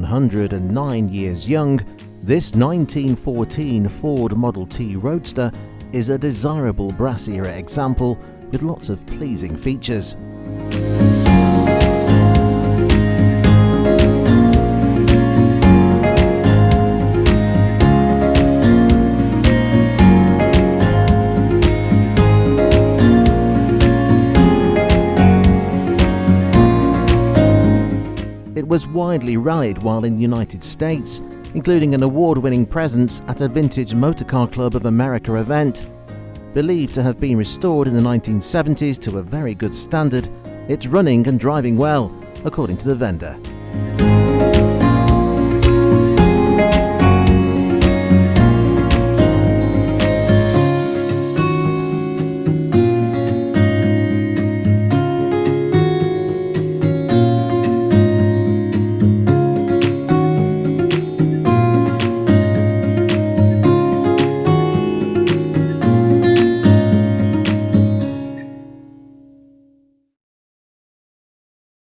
109 years young, this 1914 Ford Model T Roadster is a desirable brass era example with lots of pleasing features. It was widely rallied while in the United States, including an award-winning presence at a Vintage Motorcar Club of America event. Believed to have been restored in the 1970s to a very good standard, it's running and driving well, according to the vendor.